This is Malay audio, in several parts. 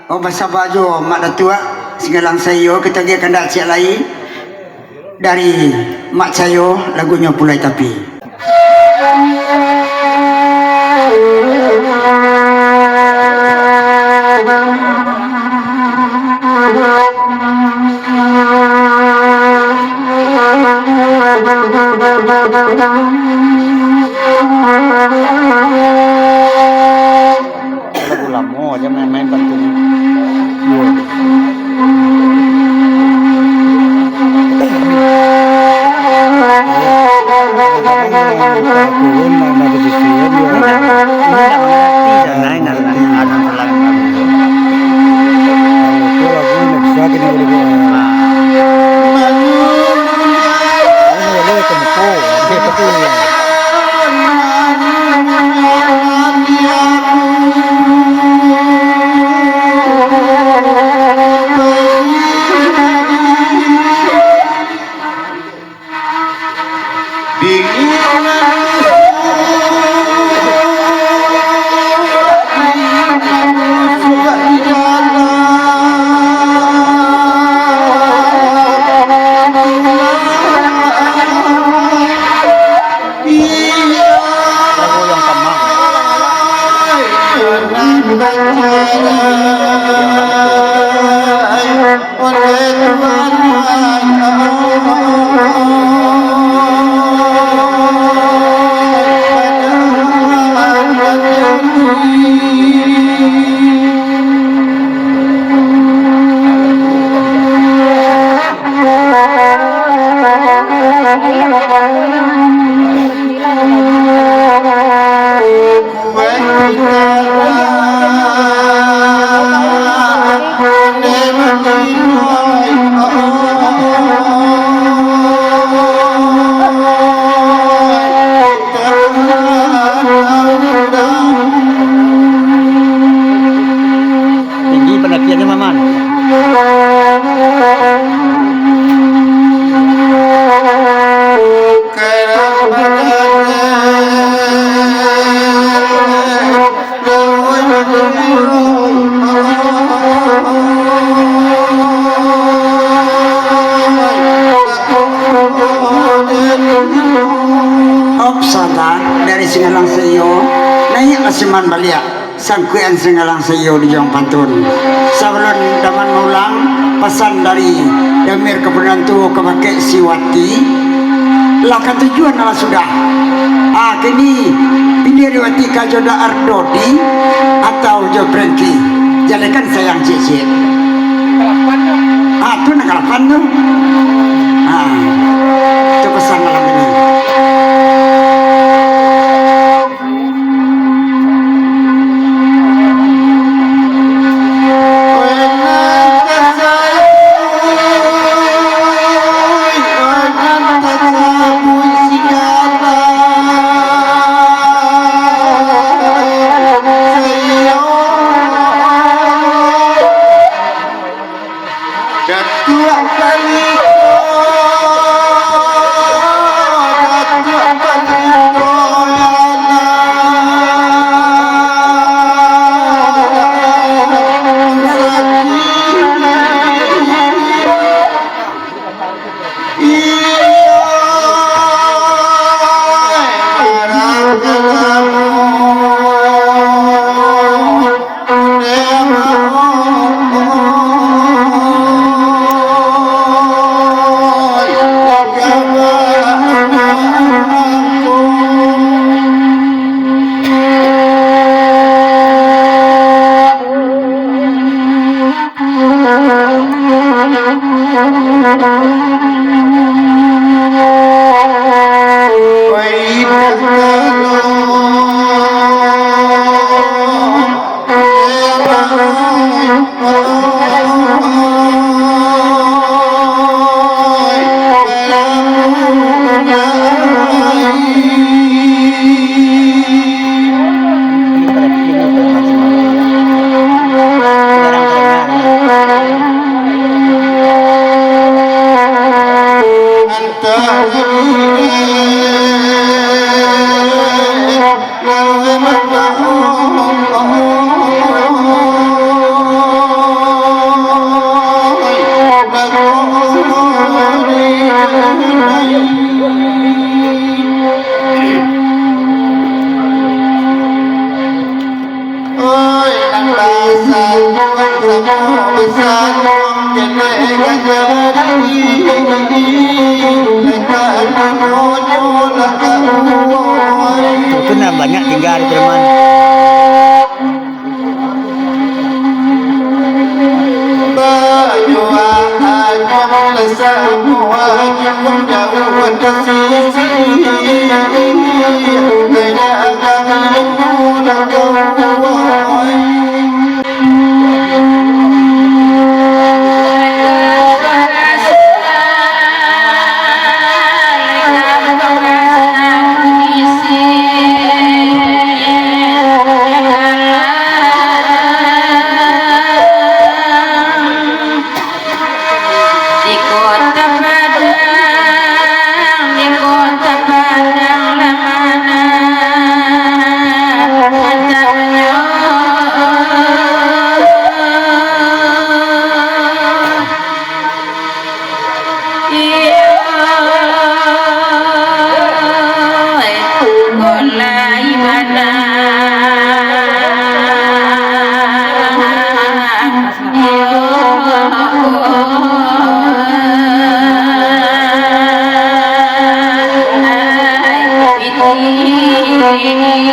Oh basa baju mak datua segalang sayo kita dia kandak siap lain dari mak sayo lagunya Pulai Tapi. Lagu lama aja main-main bantu. Singalang sayo naik asiman baliak sangkuan singalang sayo di Jong Pantun sebelum daman maulang pesan dari Damir Kepenantu kepake Siwati lakan tujuan adalah sudah kini Pindiriwati Kajoda Ardodi atau Jobrenti jadikan sayang cicit itu nak kalapan tuh itu pesan malam ini. Ketua kali Namun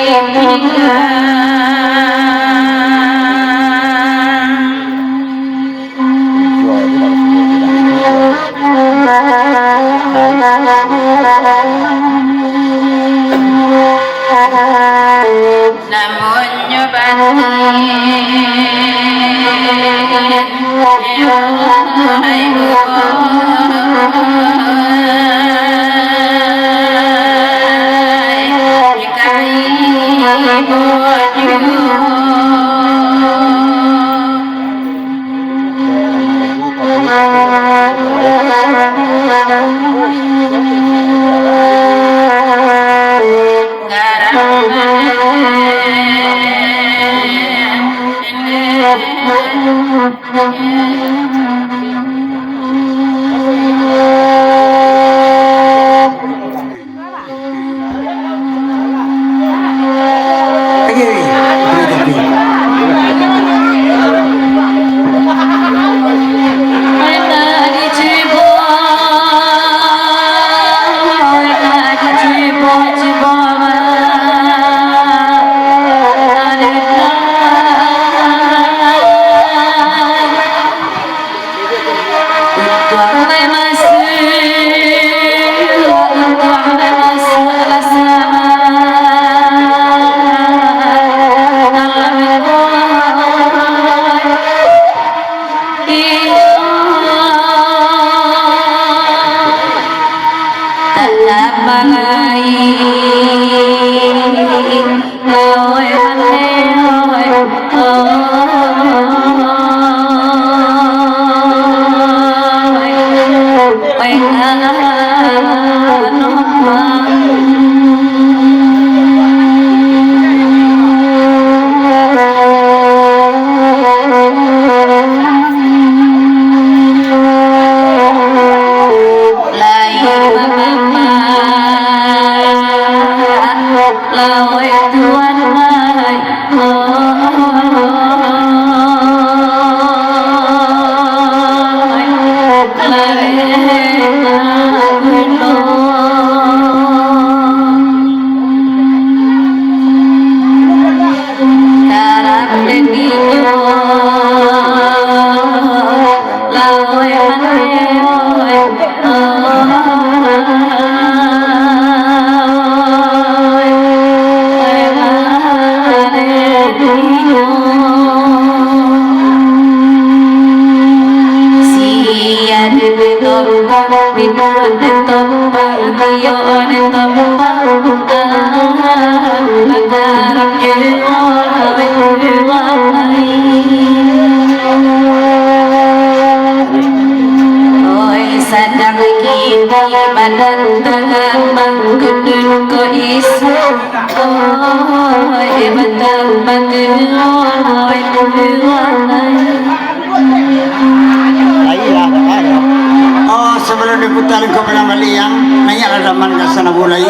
Oh, sebelum diputar ke Maliang, nanya ada man ka sana bulay.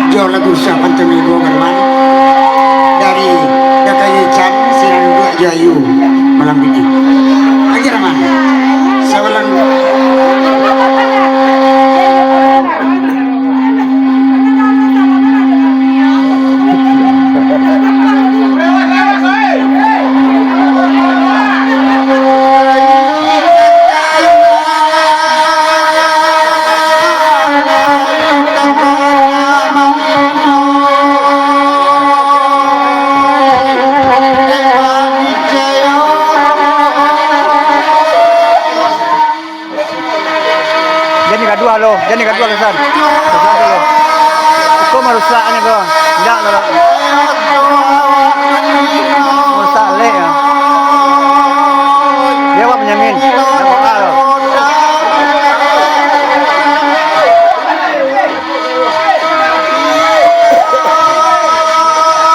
Jo lagu sa pantamigo berman dari Dakayican Sinan Dua Jayu malam ini. Lagi raman. Sebelum Jadi kedua San. San dulu. Kau merusak ni kau. Tidak kalau. Merusak leh ya. Dia buat penyamin. Dia buat apa?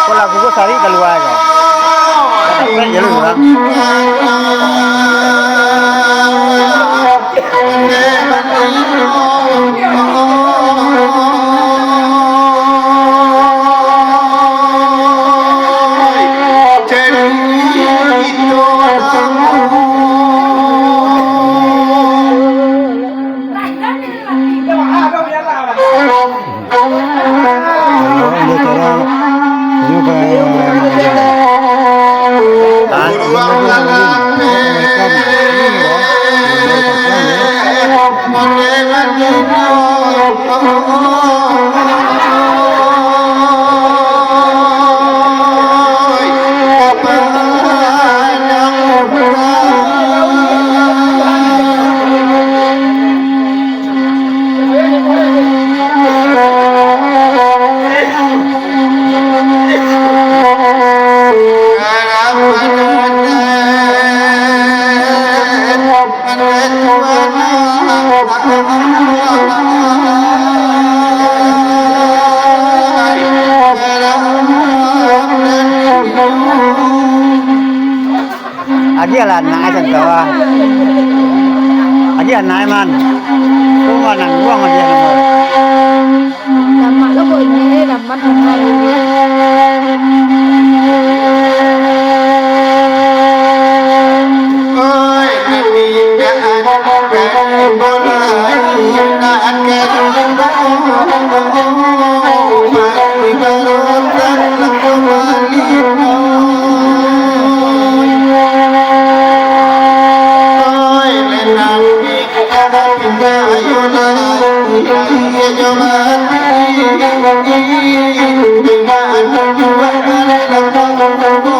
Kau lagu kau sari keluar kau. Tapi jalan orang. Dia cara jalan nang asan bawah. Lagi naik man. Buang nang buang aja nomor. Dapat lo kok ini dapat ôi đi đã cái bola đã cái đó mà đi bao tan là không đi ôi lên nào đi đã tìm ra yêu là yêu cho bạn đi tìm ra anh yêu bạn là không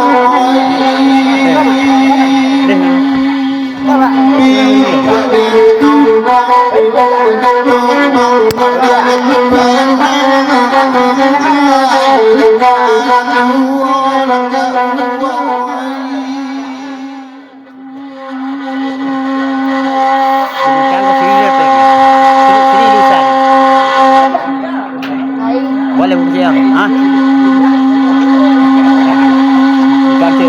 Boleh buka ha? Kasih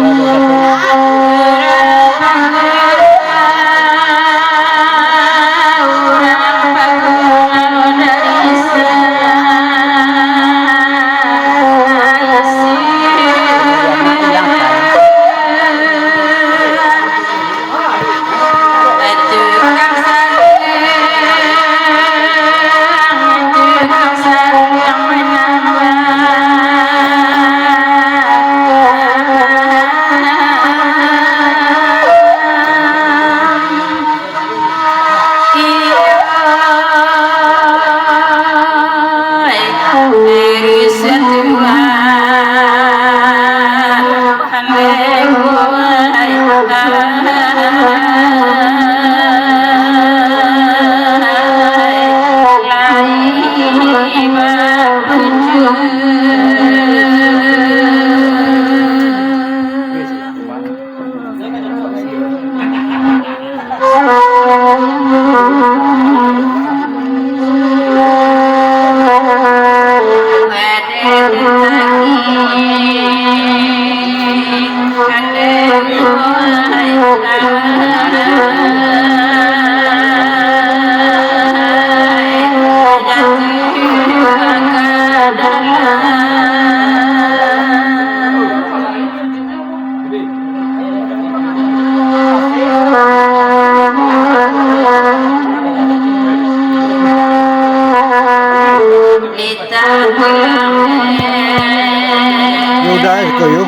Udah itu yuk.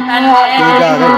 Udah kan.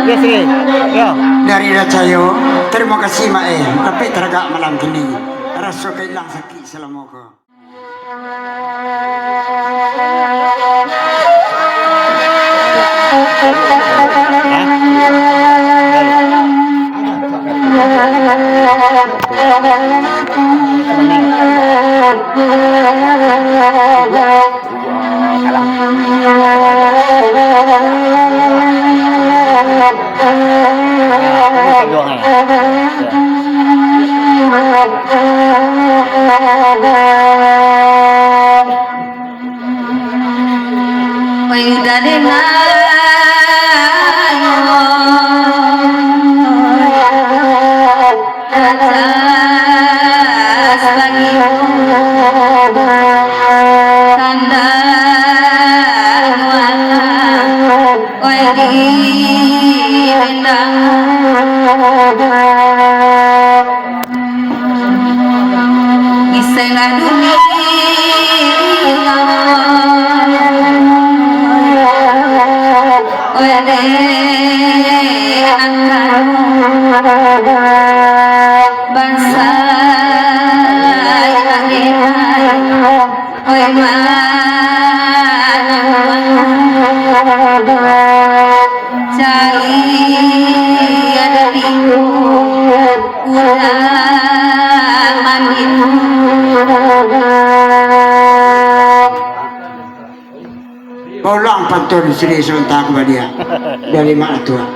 Yes, yo. Dari Racayo, terima kasih Mae, tapi teragak malam kini. Rasa kailang sakit selama ko. Tanda sela dunia wede angkat bangsa Ulang pantun Sri Sultan Badia dari mana tua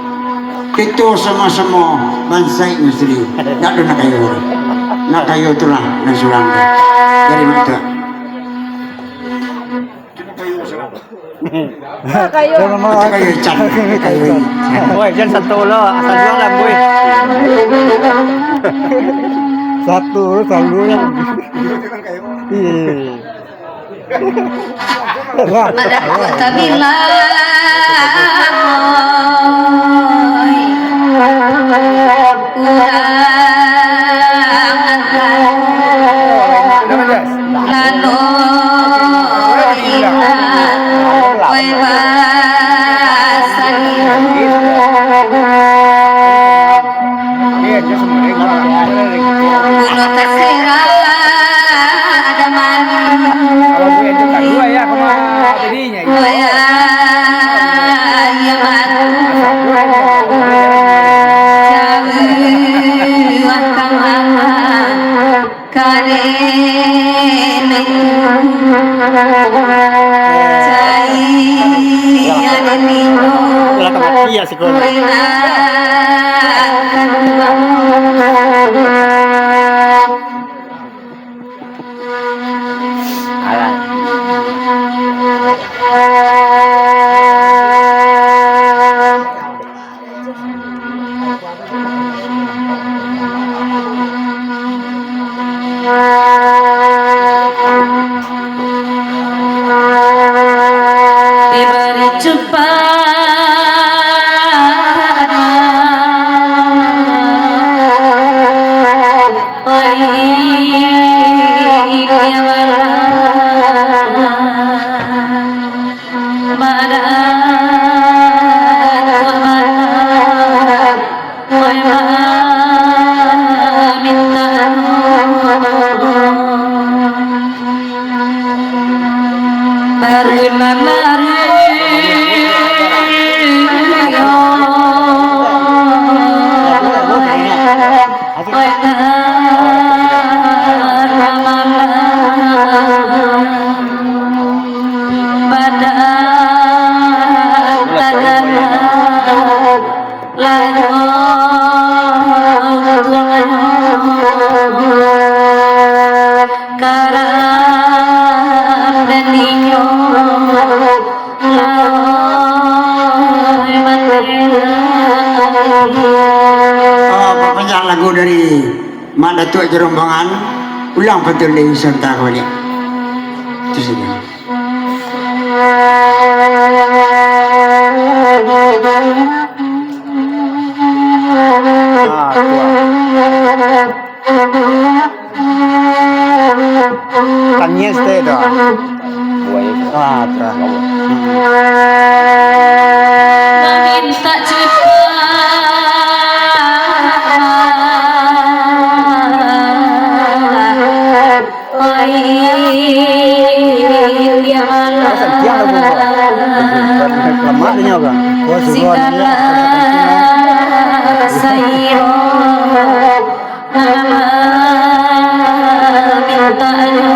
itu sama-sama bangsa Sri tak ada nak kayu itulah nasulang dari mana tua Kayo. macam kayu cat kayu Boy, jangan satu lo, asal dua lah boy. Satu, selalu yang. Madaku tabila Iya sih kau. Diberi banyak lagu dari Mak Datuk Jerombangan ulang betul dari Sultan Badia itu saja. Tanya stay dah. Terang. Meminta Lemaknya kan. segala sayur nama mintanya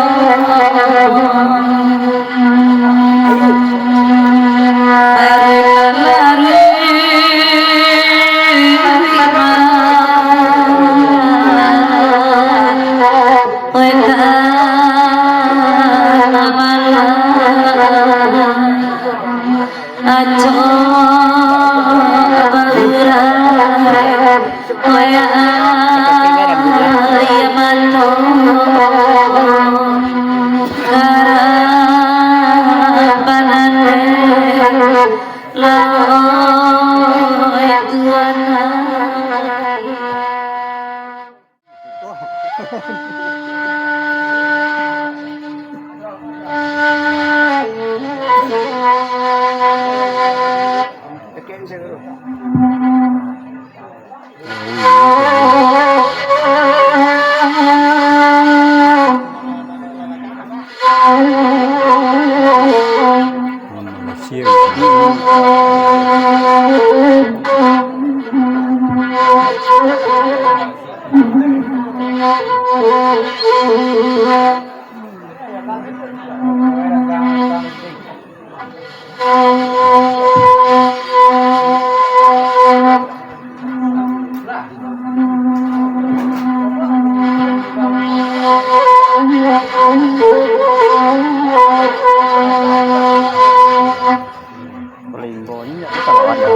Pelinggonya kalau ada.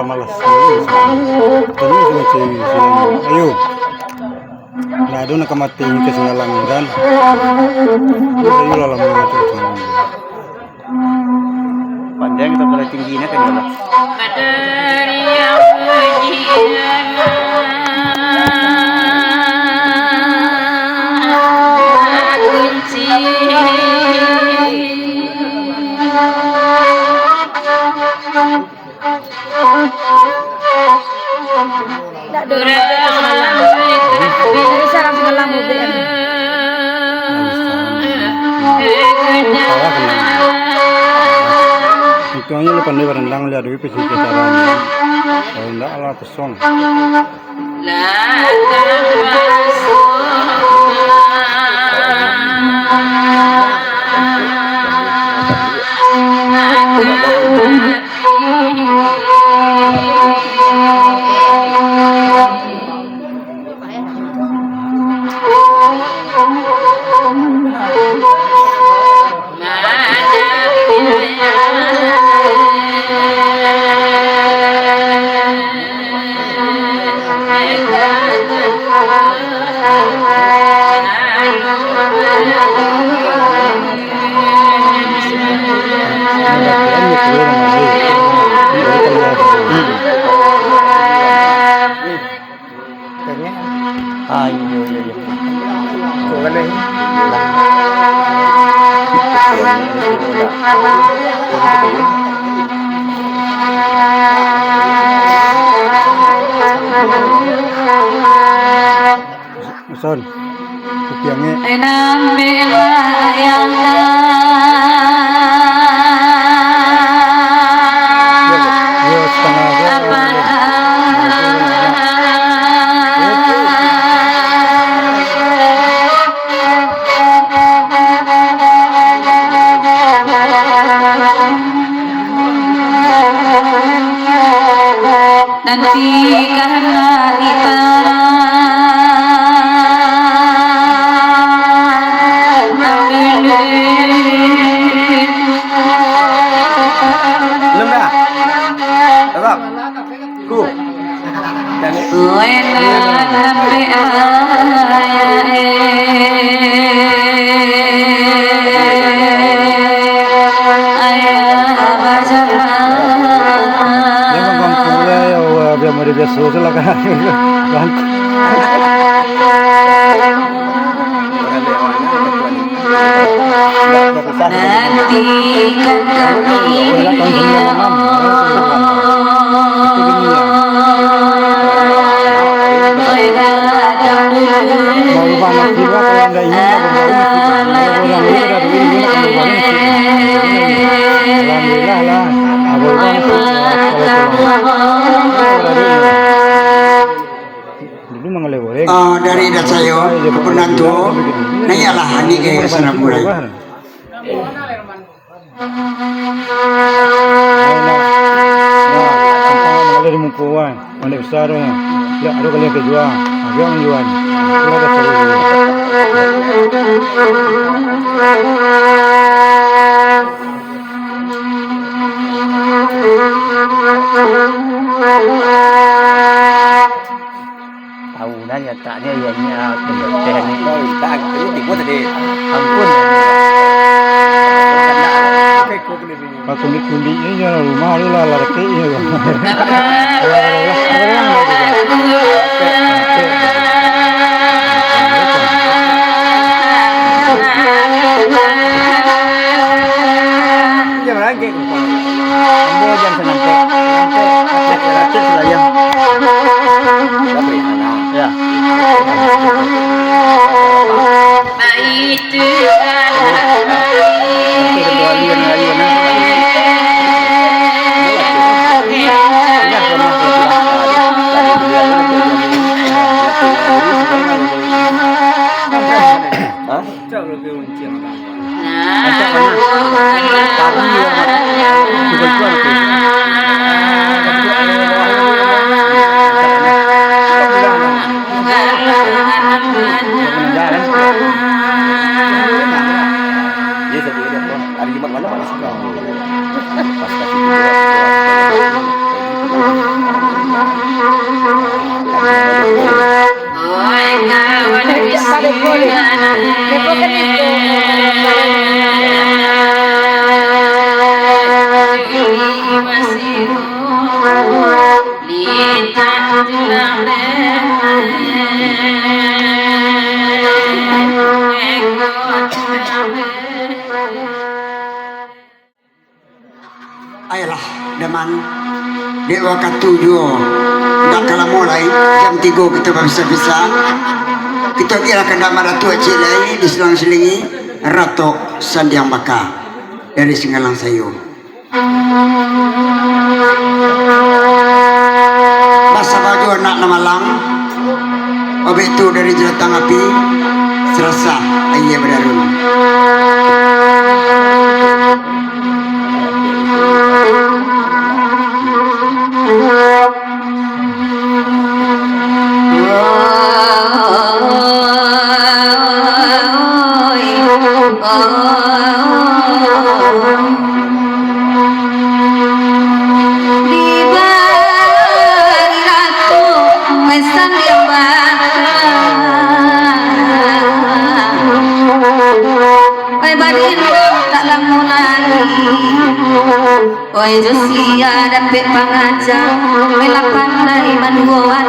Malas. Tadi sama cewek sini. Ayo. Nah, doon nakamating kasi nga lang dan. Ayo lah macam macam. Pandai kita boleh tingginya kan ya. Badari yang ujian kunci Tak ada bisa langsung ngelang mobil. Itu hanya lu pandai berendang lihat duit pesi kitaran. Kalau enggak ala kosong. Son, tiangnya. Nanti karena kita Belum dah. Tetap. Ku. Biasa lah kan. Dari Dasayo ke Penantu, nanyalah hani ke sana mulai. Dari Mungkuan, mana besar ya? Ya ada kali yang kejual, ada yang jual. Tahunan ya taknya ya teknik. Tak itu buat tadi. Ampun. Aku ni kundi ini jangan rumah lu lah lari ini. Jangan lagi. Ambil jangan senang. Rakit selayang. Ya. itu Ayolah, Daman. Di waktu 7 dah kalau mulai jam 3 kita bisa-bisa. Kita kira ke damar Ratu Cilai di selang-selingi Ratu Sandiang Baka dari Singalang Sayu. Basa baju anak Namalang. Obek itu dari Jelatang Api serasa ayah berdarun. Oi Josia dapet pangajak Mela pandai manuan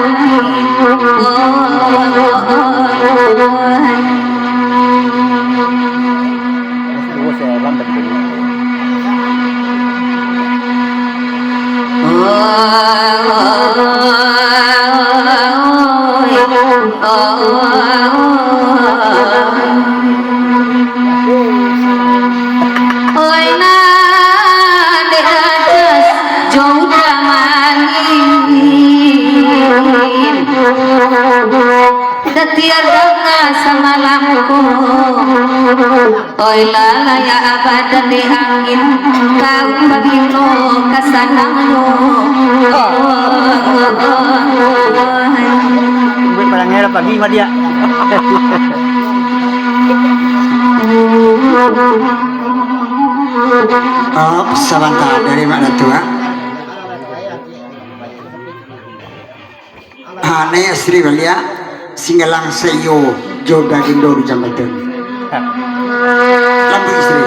Oi lala ya abadan di angin kau bagino kasanangno Buat barangnya pagi mah dia. Oh, sebentar dari mana tua? Hane Sri Walia Singalang Sayo Joga Indo di Jambatan. Lampu istri.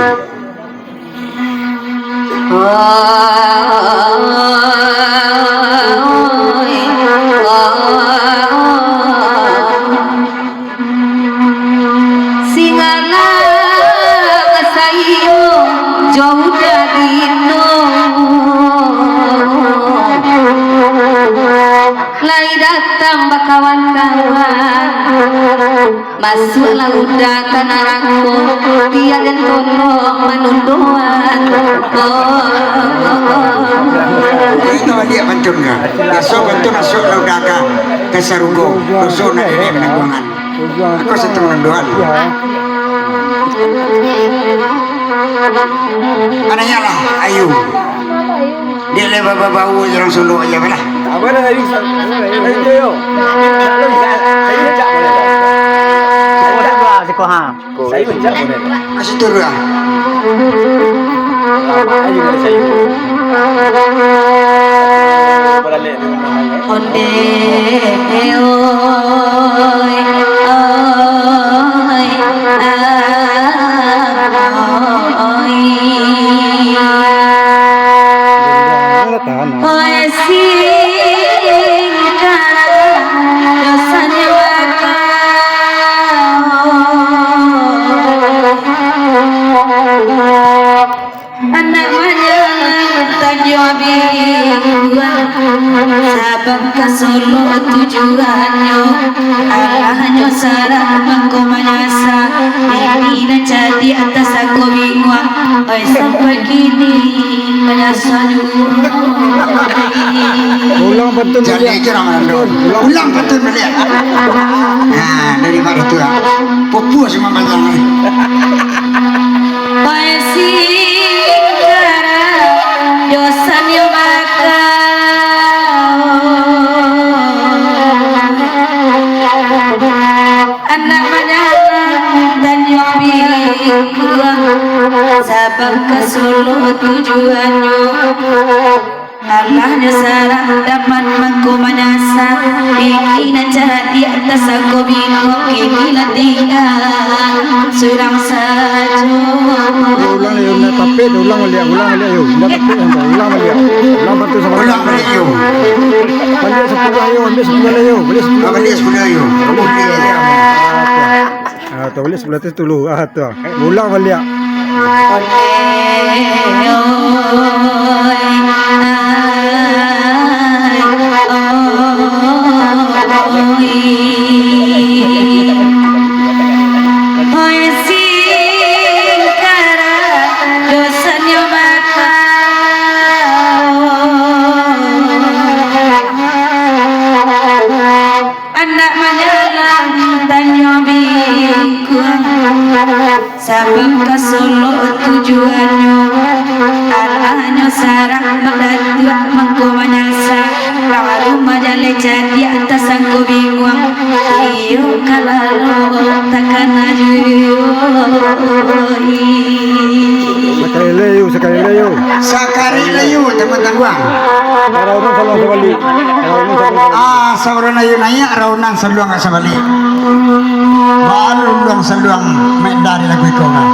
Singalang Sayo Joga Indo lai datang bakawan-kawan masuklah udah ke neraka dia dan tolong menunduan Itu dia pantun kan. Besok pantun masuk laudaka ke Sarugo. Besok nak ini menanggungan. Aku satu menunduan. Anaknya lah Ayu. Dia lebar bau orang Solo aja lah. Apa dah hari itu yo? Saya cak boleh. Saya tak buat sekolah. Saya cak boleh. Kasih turun lah. Ayo dari saya. Boleh. onde Solo tujuannya arahnya sarang mangko manyasa ini dan jadi atas aku bingung oi sampai kini manyasa Ulang betul jadi aja orang ulang betul melihat nah dari mana tu ya? Pupus sama macam ni. Paisi kara dosan yo bakal anak menyalah dan yobi sabab ke Solo tujuannya Allahnya sarang dapat mengkumanyasa Bikinan cara di atas aku bingung Kikilan dia surang saja Ulang ayo na tapit, ulang ayo. Ndak tapit hamba, ulang ayo. Ulang bantu sama Ulang balik yo. Balik 10 ayo, ambil 10 ayo. Balik 10. Balik sebelah yo. Tu balik sebelah tu dulu. Tu. Ulang balik. Anak menyalang dan nyobiku sabab ke Solo tujuannya Allahnya sarang mendadak mengkumanyasa baru majale jadi atas aku bingung iyo kalau takkan Sekali layu. Sakari layu teman-teman. Orang salah balik. Saurana yun ay araw sa luang sa bali. Baal luang sa luang may dari lagu ko nga.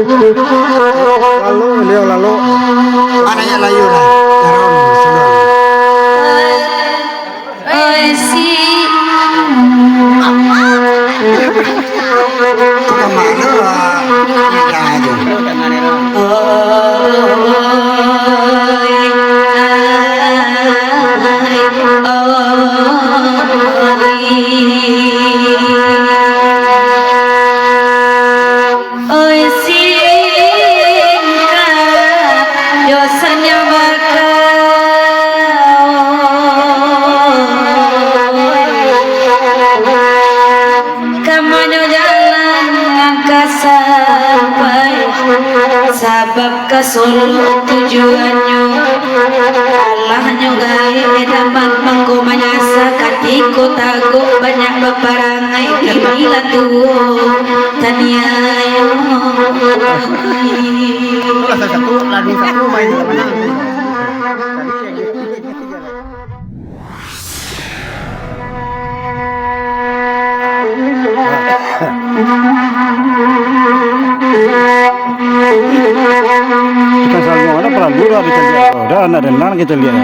Hindi ka Lalu. Ano yan layo na? Araw sa luang. Kamano sabab ke Solo tujuannya Allahnya gaya dapat mengkumanyasa katiku takut banyak bebarangai bila tuh taniayo satu main mana? Kita selalu ada peralura kita lihat. Oh, dah anak dan anak kita lihat.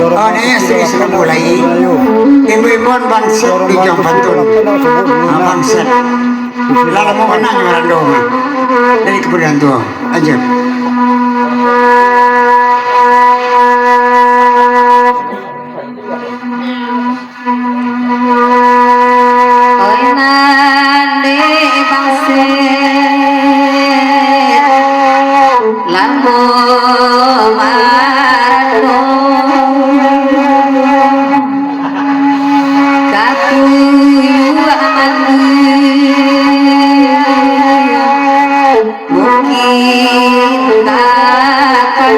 Oh, ini istri mulai. Ibu-ibuan bangset di Jong Pantun. Bangset. Lalu mau kena ngarang dong. Dari kemudian tuh aja. Oi nande bangset lambo marado kakuyuan mungkin takkan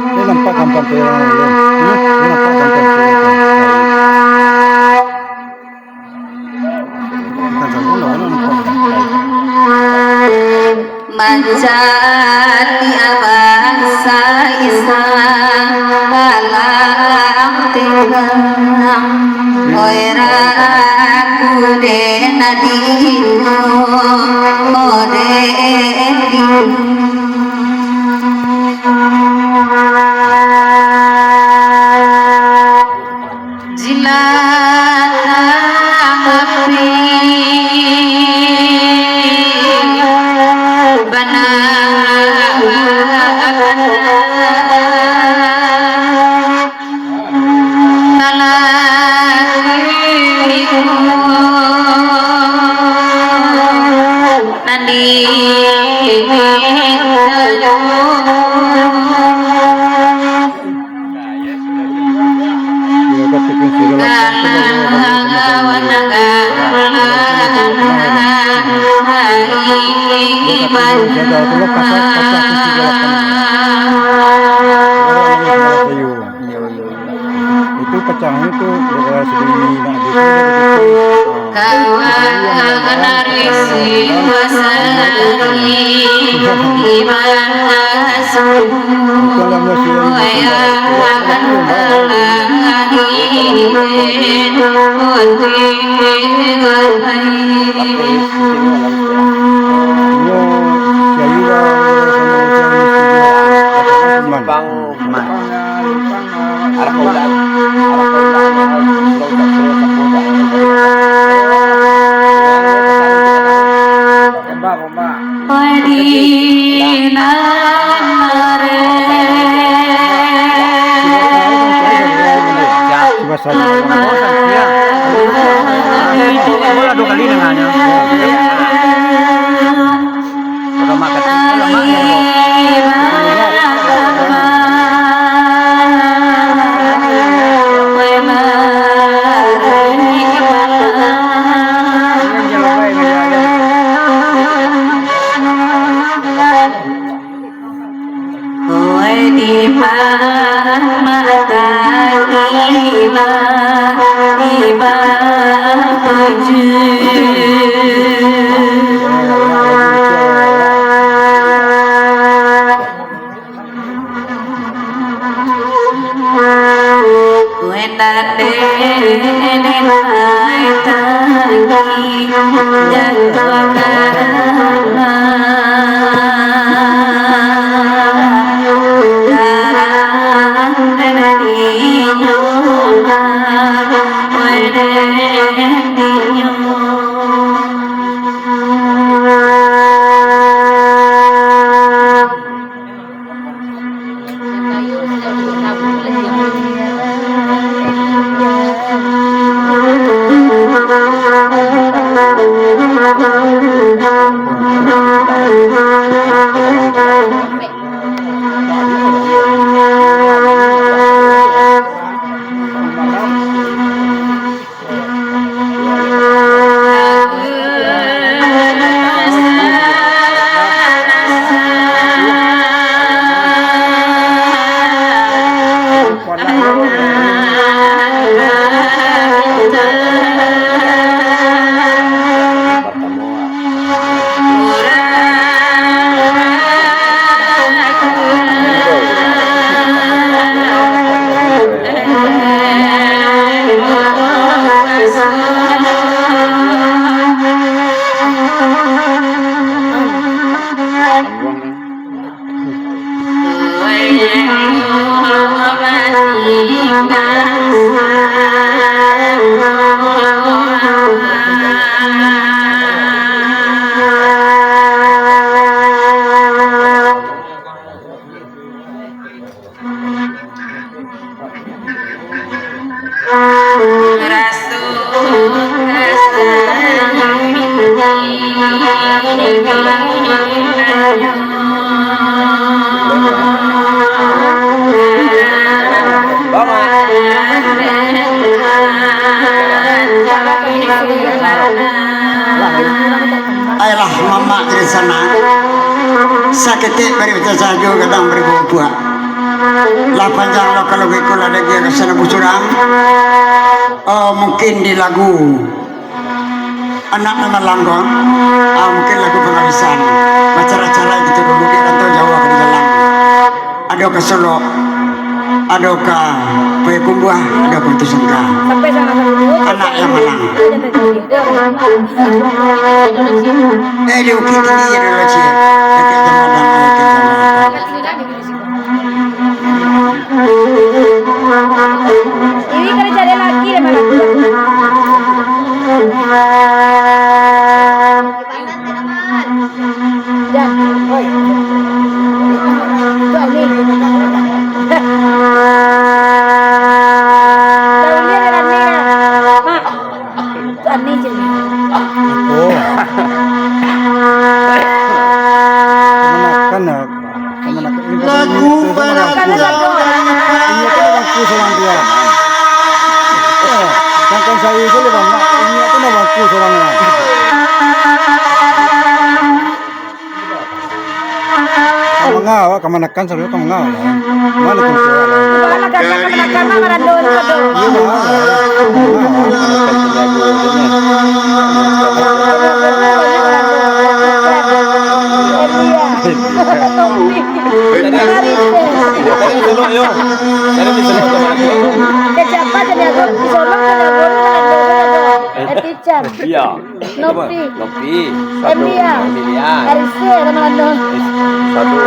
Ini nampak gampang tuh yang lain. Ini nampak gampang tuh. Kita jago lah, Manjani abangsa isang alam tegang Oira kude nadino ode Dia katakan segala itu pecahnya itu daerah segini nak Ayolah mama dari sana sakit beri saja kadang beri buah lah panjang lo kalau ikut ada dia kesana busurang mungkin di lagu anak nama langgong mungkin lagu pengalisan acara-acara gitu dulu kita tahu Jawa ke dalam ada ke Solo ada ke Payakumbuh ada ke Tusangka Sampai sana dulu. anak yang malang di ukit ini ya dulu sih dekat Jamadang Ini kali cari lagi deh mana? Dan, oi. Tuh ini. Daun dia dengan ni. Mak. Tuh ini je. Oh. Lagu Kalau satu. ini kan bangku seorang dia. Kan saya itu bang, ini kan bangku seorangnya. Kamu ngau, kamu nakan sampai kamu ngau. Mana tu? Mana kan marandol satu. Siapa jadi aku di Solo teacher. Iya. Nopi. Lopi. Emilia. Arise Ramadhan. Satu.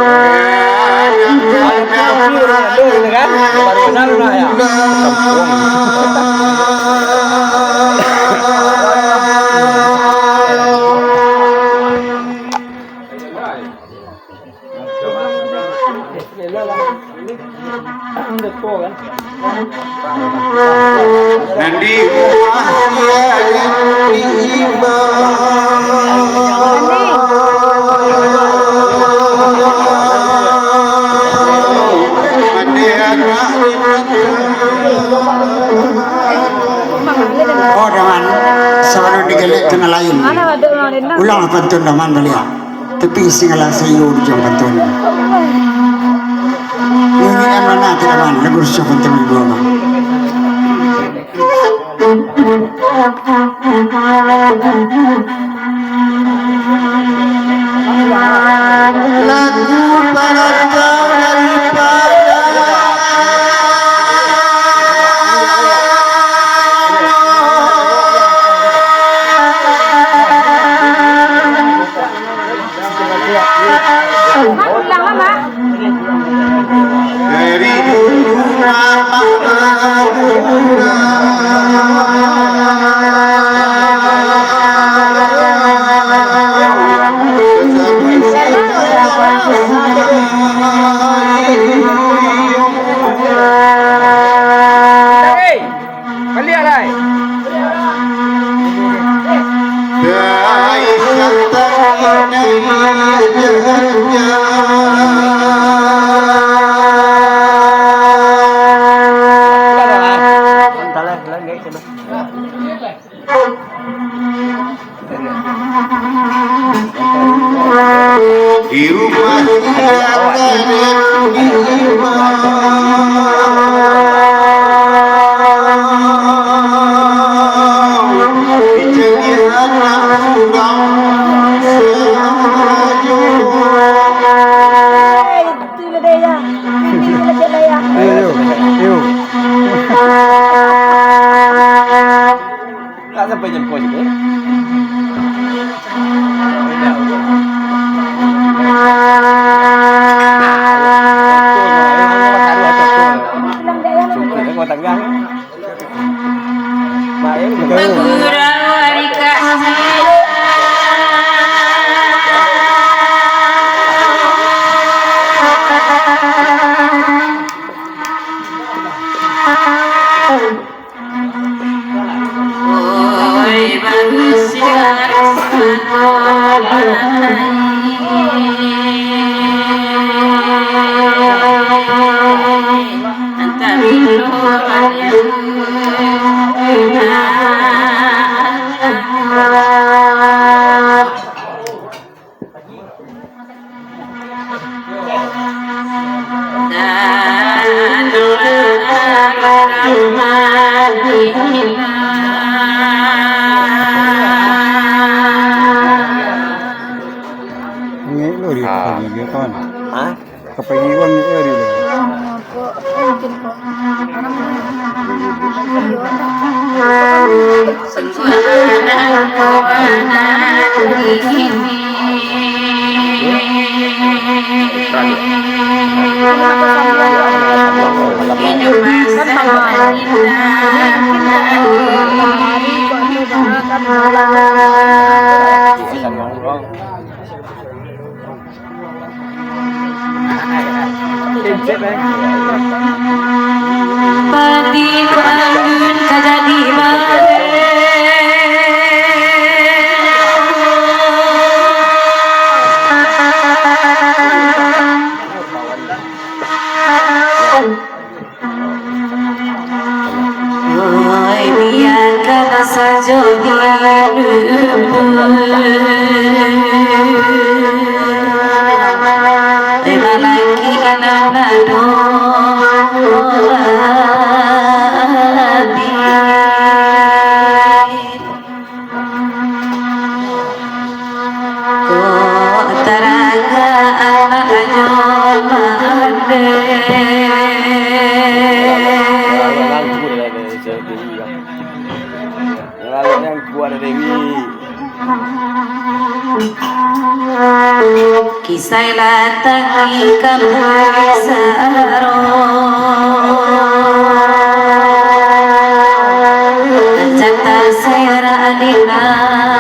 Lopi kan? Baru kenal lah ya. Nandi oh daman sebelum digelek kena lain Mana waduk mana? ulang pantun daman belia tapi singalah sayu di jam pantun ini yang mana tidak man lagu siapa pantun ibu lagu para Mak ulang mama. dari dulu di rumah Itu dia ya. Ini dia ya. Ayo. Tak sampai jam kau juga. Ngelo di pagi dia kawan. Hah? Kapagi wan ngelo di. Ako, mungkin po. Pati bangun kajadi Oi biarkan saja malaki nanado ko taraga ajo mande Yang kuat ada Dewi. Kisah latangi kamsaro Jata sera adina